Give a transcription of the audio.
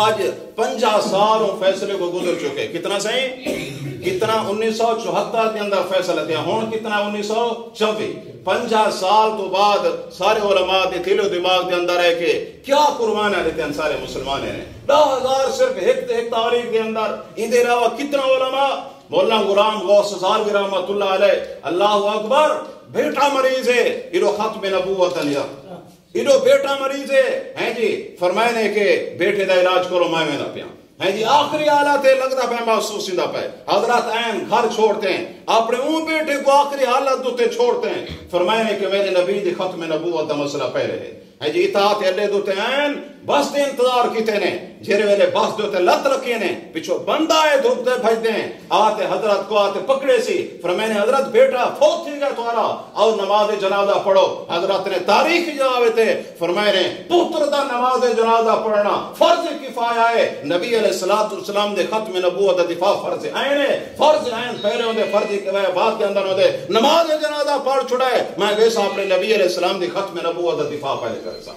آج 50 سال فیصلے کو گزر چکے. کتنا صحیح؟ کتنا 1974 کے اندر فیصلہ دیا. ہون کتنا 1926. 50 سال تو بعد سارے علماء دے دل و دماغ دے اندر ہے کہ کیا قربانیاں دیتے ہیں سارے مسلمان نے. 10,000 صرف ایک تاریخ کے اندر. ان دے علاوہ کتنا علماء. مولانا غلام غوث سالوی رحمۃ اللہ علیہ. اللہ اکبر. بیٹا مریض ہے انو ختم نبوت لیا. انو بیٹا مریض ہے جی فرمائے کہ بیٹے دا علاج کرو میں نہ پیا. جی آخری حالت ہے لگتا پہ محسوس ہوتا پہ. حضرات عین گھر چھوڑتے ہیں اپنے اون بیٹے کو آخری حالت دوتے چھوڑتے ہیں. فرمائے کہ میرے نبی دی ختم نبوت دا مسئلہ پہلے ہے جی اطاعت اللہ دوتے عین بس دے انتظار کیتے نے جیرے ویلے بس دوتے لت رکھے نے پچھو بندہ ہے دھوپتے بھجتے ہیں. آتے حضرت کو آتے پکڑے سی فرمائے حضرت بیٹا فوت تھی گئے تمہارا اور نماز جنازہ پڑھو. حضرت نے تاریخ جاوے تھے فرمائے پتر دا نماز جنازہ پڑھنا فرض کفایہ ہے. نبی علیہ السلام دے ختم نبوت دا دفاع فرض عین ہے. فرض عین پہلے ہوندے فرض کفایہ بعد کے اندر ہوندے نماز جنازہ پڑھ چھڑائے. میں ویسا اپنے نبی علیہ السلام دی ختم نبوت دا دفاع پہلے کرے سا.